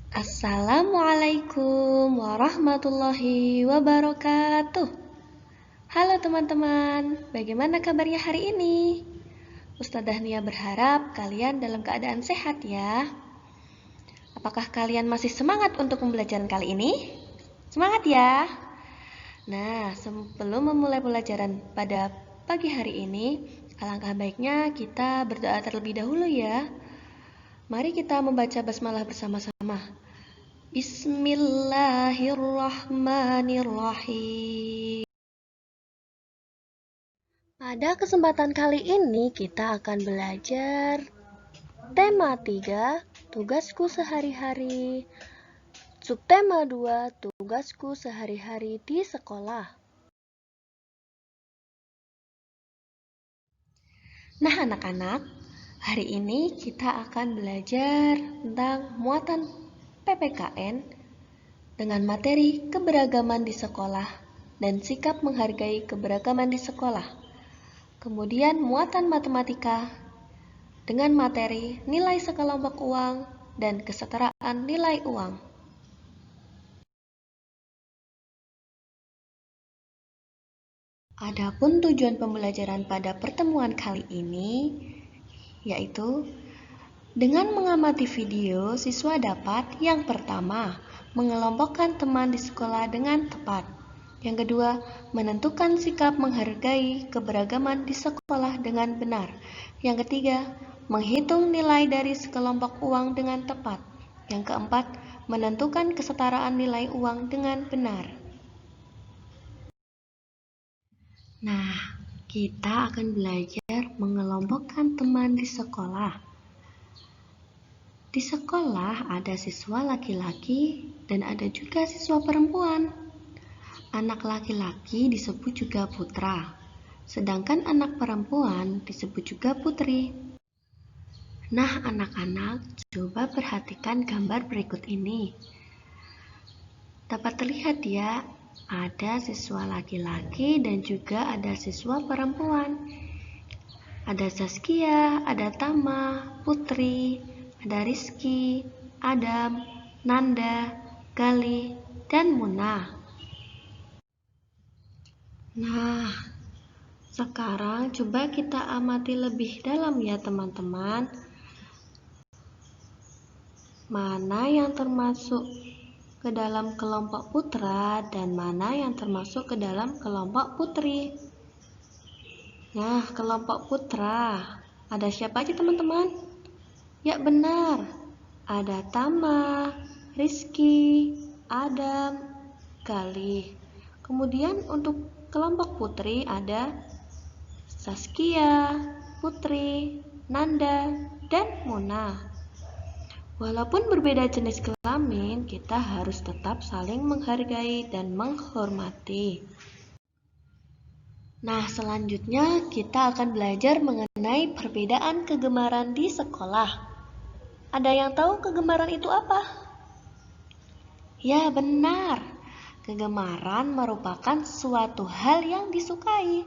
Assalamualaikum warahmatullahi wabarakatuh. Halo teman-teman, bagaimana kabarnya hari ini? Ustadzah Nia berharap kalian dalam keadaan sehat ya. Apakah kalian masih semangat untuk pembelajaran kali ini? Semangat ya! Nah, sebelum memulai pembelajaran pada pagi hari ini, alangkah baiknya kita berdoa terlebih dahulu ya. Mari kita membaca basmalah bersama-sama. Bismillahirrahmanirrahim. Pada kesempatan kali ini kita akan belajar tema 3, tugasku sehari-hari. Subtema 2, tugasku sehari-hari di sekolah. Nah anak-anak, hari ini kita akan belajar tentang muatan PPKN dengan materi keberagaman di sekolah dan sikap menghargai keberagaman di sekolah. Kemudian muatan matematika dengan materi nilai sekelompok uang dan kesetaraan nilai uang. Adapun tujuan pembelajaran pada pertemuan kali ini yaitu dengan mengamati video, siswa dapat yang pertama, mengelompokkan teman di sekolah dengan tepat. Yang kedua, menentukan sikap menghargai keberagaman di sekolah dengan benar. Yang ketiga, menghitung nilai dari sekelompok uang dengan tepat. Yang keempat, menentukan kesetaraan nilai uang dengan benar. Nah, kita akan belajar mengelompokkan teman di sekolah. Di sekolah ada siswa laki-laki dan ada juga siswa perempuan. Anak laki-laki disebut juga putra, sedangkan anak perempuan disebut juga putri. Nah, anak-anak, coba perhatikan gambar berikut ini. Dapat terlihat ya, ada siswa laki-laki dan juga ada siswa perempuan. Ada Zaskia, ada Tama, Putri, ada Rizky, Adam, Nanda, Gali, dan Muna. Nah, sekarang coba kita amati lebih dalam ya teman-teman. Mana yang termasuk ke dalam kelompok putra dan mana yang termasuk ke dalam kelompok putri. Nah, kelompok putra, ada siapa aja teman-teman? Ya benar, ada Tama, Rizky, Adam, Gali. Kemudian untuk kelompok putri ada Saskia, Putri, Nanda, dan Mona. Walaupun berbeda jenis kelamin, kita harus tetap saling menghargai dan menghormati. Nah, selanjutnya kita akan belajar mengenai perbedaan kegemaran di sekolah. Ada yang tahu kegemaran itu apa? Ya, benar. Kegemaran merupakan suatu hal yang disukai.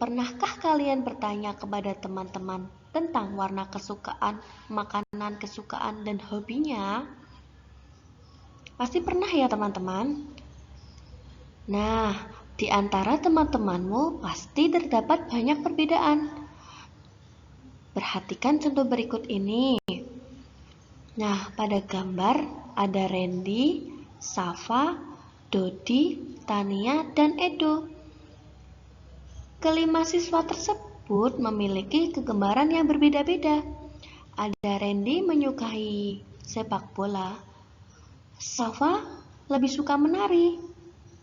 Pernahkah kalian bertanya kepada teman-teman tentang warna kesukaan, makanan kesukaan, dan hobinya? Pasti pernah ya teman-teman? Nah, di antara teman-temanmu pasti terdapat banyak perbedaan. Perhatikan contoh berikut ini. Nah, pada gambar ada Randy, Safa, Dodi, Tania, dan Edo. Kelima siswa tersebut memiliki kegemaran yang berbeda-beda. Ada Randy menyukai sepak bola, Safa lebih suka menari,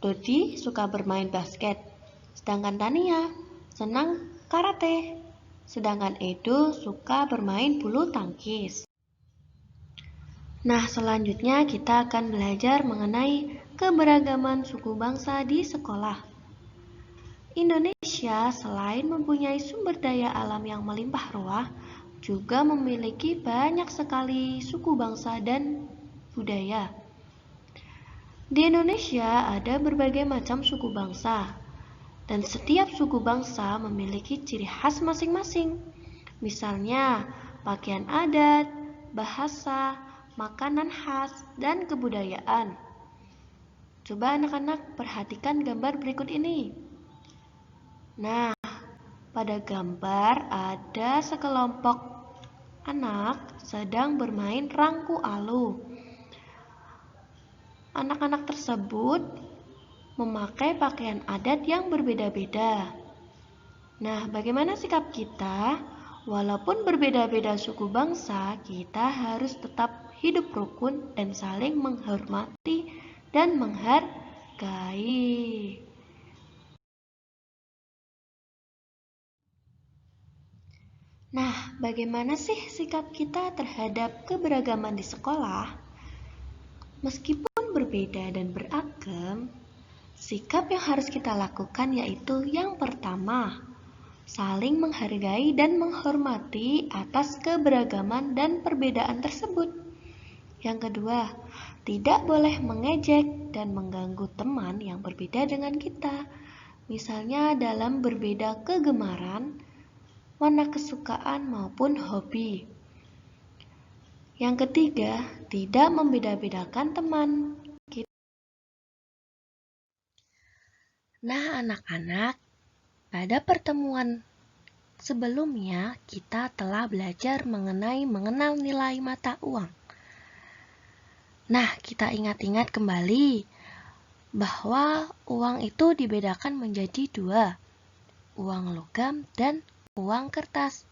Dodi suka bermain basket, sedangkan Tania senang karate, sedangkan Edo suka bermain bulu tangkis. Nah, selanjutnya kita akan belajar mengenai keberagaman suku bangsa di sekolah. Indonesia selain mempunyai sumber daya alam yang melimpah ruah, juga memiliki banyak sekali suku bangsa dan budaya. Di Indonesia ada berbagai macam suku bangsa, dan setiap suku bangsa memiliki ciri khas masing-masing. Misalnya, pakaian adat, bahasa, makanan khas, dan kebudayaan. Coba anak-anak perhatikan gambar berikut ini. Nah, pada gambar ada sekelompok anak sedang bermain rangku alu. Anak-anak tersebut memakai pakaian adat yang berbeda-beda. Nah, bagaimana sikap kita? Walaupun berbeda-beda suku bangsa, kita harus tetap hidup rukun dan saling menghormati dan menghargai. Nah, bagaimana sih sikap kita terhadap keberagaman di sekolah? Meskipun berbeda dan beragam, sikap yang harus kita lakukan yaitu yang pertama, saling menghargai dan menghormati atas keberagaman dan perbedaan tersebut. Yang kedua, tidak boleh mengejek dan mengganggu teman yang berbeda dengan kita. Misalnya dalam berbeda kegemaran, warna kesukaan maupun hobi. Yang ketiga, tidak membeda-bedakan teman. Nah, anak-anak, pada pertemuan sebelumnya kita telah belajar mengenal nilai mata uang. Nah, kita ingat-ingat kembali bahwa uang itu dibedakan menjadi dua, uang logam dan uang kertas.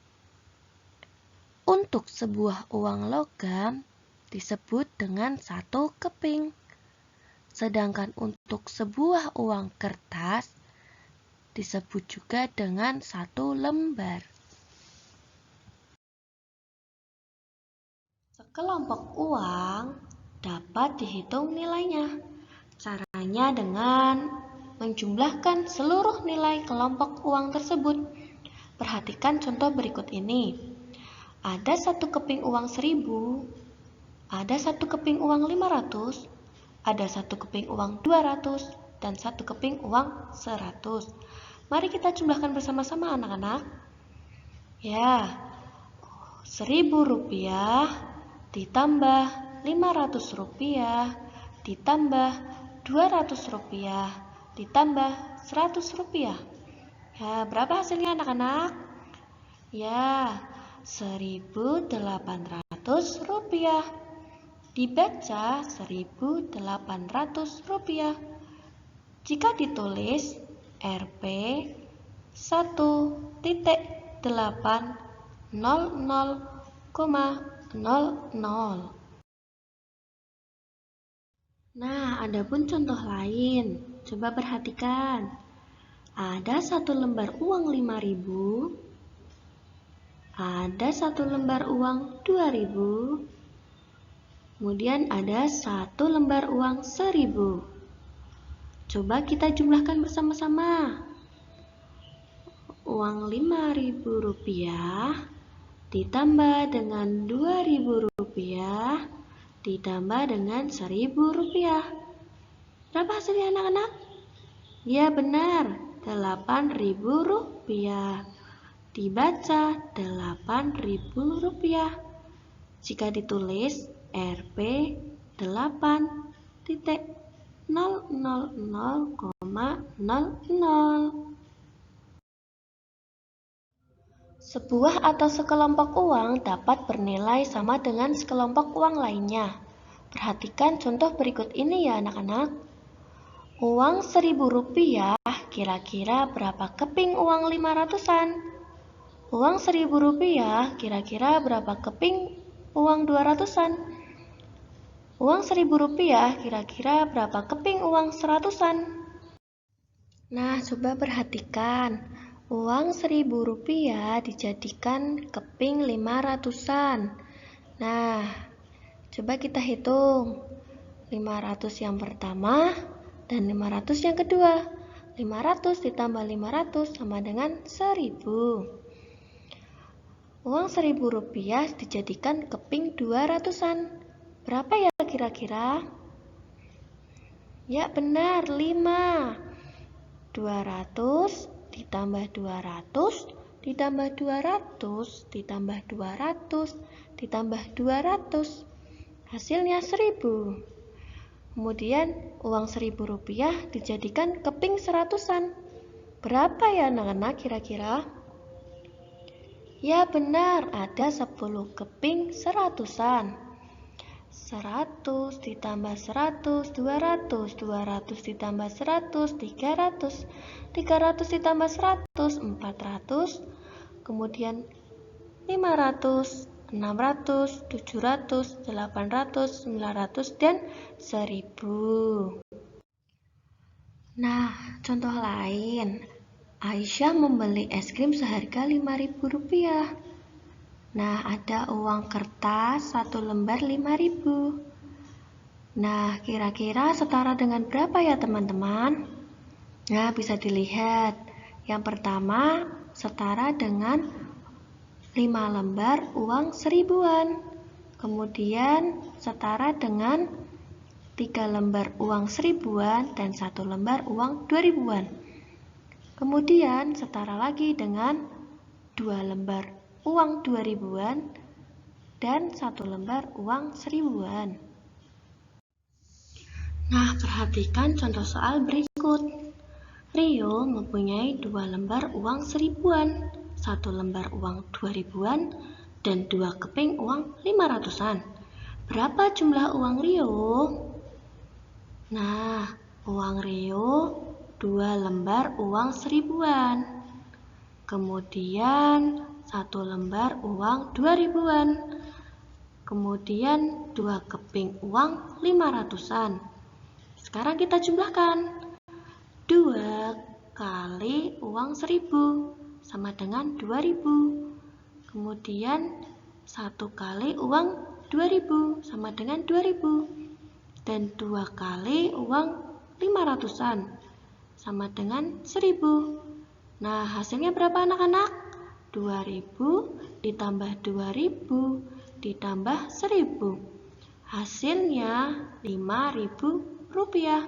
Untuk sebuah uang logam disebut dengan satu keping, sedangkan untuk sebuah uang kertas disebut juga dengan satu lembar. Sekelompok uang dapat dihitung nilainya. Caranya dengan menjumlahkan seluruh nilai kelompok uang tersebut. Perhatikan contoh berikut ini. Ada satu keping uang 1000, ada satu keping uang 500, ada satu keping uang 200, dan satu keping uang 100. Mari kita jumlahkan bersama-sama anak-anak. Ya, 1000 rupiah ditambah 500 rupiah ditambah 200 rupiah ditambah 100 rupiah. Ya, berapa hasilnya anak-anak? Ya, 1.800 rupiah. Dibaca 1.800 rupiah. Jika ditulis Rp 1.800,00. Nah, ada pun contoh lain. Coba perhatikan. Ada satu lembar uang 5.000, ada satu lembar uang 2.000, kemudian ada satu lembar uang 1.000. Coba kita jumlahkan bersama-sama. Uang 5.000 rupiah ditambah dengan 2.000 rupiah ditambah dengan 1.000 rupiah. Berapa hasilnya anak-anak? Ya benar, 8.000 rupiah. Dibaca 8.000 rupiah. Jika ditulis Rp 8.000,00. Sebuah atau sekelompok uang dapat bernilai sama dengan sekelompok uang lainnya. Perhatikan contoh berikut ini ya anak-anak. Uang 1.000 rupiah kira-kira berapa keping uang 500-an? Uang 1.000 rupiah kira-kira berapa keping uang 200-an? Uang 1.000 rupiah kira-kira berapa keping uang 100-an? Nah, coba perhatikan. Uang 1.000 rupiah dijadikan keping 500-an. Nah, coba kita hitung. 500 yang pertama dan 500 yang kedua. 500 ditambah 500 sama dengan 1.000. Uang 1.000 rupiah dijadikan keping 200-an. Berapa ya kira-kira? Ya benar, 5. 200 ditambah 200 ditambah 200 ditambah 200 ditambah 200. hasilnya 1000. Kemudian uang 1000 rupiah dijadikan keping seratusan. Berapa ya anak-anak kira-kira? Ya benar, ada 10 keping seratusan. 100 ditambah 100, 200, 200 ditambah 100, 300, 300 ditambah 100, 400, kemudian 500, 600, 700, 800, 900, dan 1000. Nah, contoh lain. Aisyah membeli es krim seharga 5.000 rupiah. Nah, ada uang kertas 1 lembar 5.000. Nah, kira-kira setara dengan berapa ya teman-teman? Nah, bisa dilihat. Yang pertama, setara dengan 5 lembar uang 1000-an. Kemudian, setara dengan 3 lembar uang 1000-an dan 1 lembar uang 2000-an. Kemudian, setara lagi dengan 2 lembar uang 2000-an dan 1 lembar uang 1000-an. Nah, perhatikan contoh soal berikut. Rio mempunyai 2 lembar uang 1000-an, 1 lembar uang 2000-an, dan 2 keping uang 500-an. Berapa jumlah uang Rio? Nah, uang Rio 2 lembar uang 1000-an. Kemudian 1 lembar uang 2000-an. Kemudian 2 keping uang 500-an. Sekarang kita jumlahkan. 2 kali uang 1000 sama dengan 2000. Kemudian 1 kali uang 2000 sama dengan 2000. Dan 2 kali uang 500-an sama dengan 1000. Nah, hasilnya berapa anak-anak? 2000 ditambah 2000 ditambah 1000. Hasilnya 5.000 rupiah.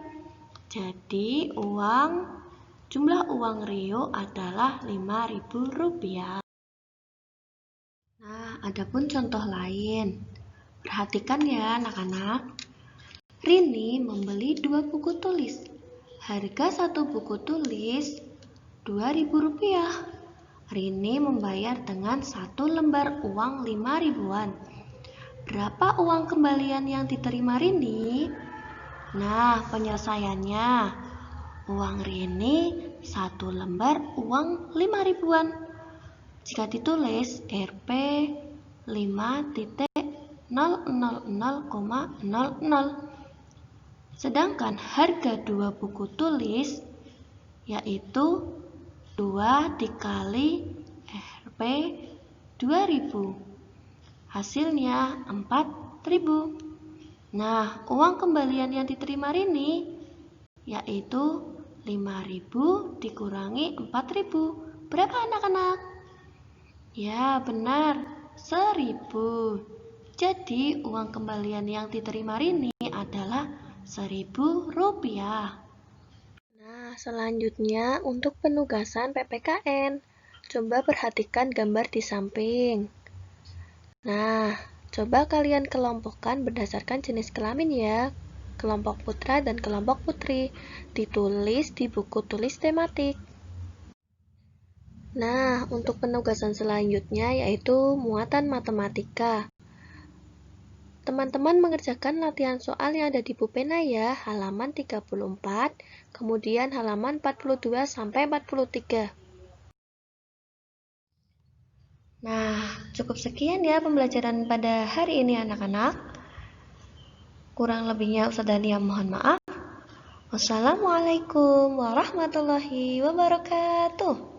Jadi, jumlah uang Rio adalah 5.000 rupiah. Nah, adapun contoh lain. Perhatikan ya anak-anak. Rini membeli 2 buku tulis. Harga 1 buku tulis 2.000 rupiah. Rini membayar dengan 1 lembar uang 5.000-an. Berapa uang kembalian yang diterima Rini? Nah, penyelesaiannya. Uang Rini 1 lembar uang 5.000-an. Jika ditulis Rp 5.000,00. Sedangkan harga 2 buku tulis yaitu 2 dikali Rp 2.000. Hasilnya 4.000. Nah, uang kembalian yang diterima Rini yaitu 5.000 dikurangi 4.000. Berapa anak-anak? Ya, benar, 1.000. Jadi, uang kembalian yang diterima Rini adalah 1.000 rupiah. Nah, selanjutnya untuk penugasan PPKN. Coba perhatikan gambar di samping. Nah, coba kalian kelompokkan berdasarkan jenis kelamin ya. Kelompok putra dan kelompok putri. Ditulis di buku tulis tematik. Nah, untuk penugasan selanjutnya yaitu muatan matematika. Teman-teman mengerjakan latihan soal yang ada di Pupena ya, halaman 34, kemudian halaman 42 sampai 43. Nah, cukup sekian ya pembelajaran pada hari ini anak-anak. Kurang lebihnya Ustazah Nia mohon maaf. Wassalamualaikum warahmatullahi wabarakatuh.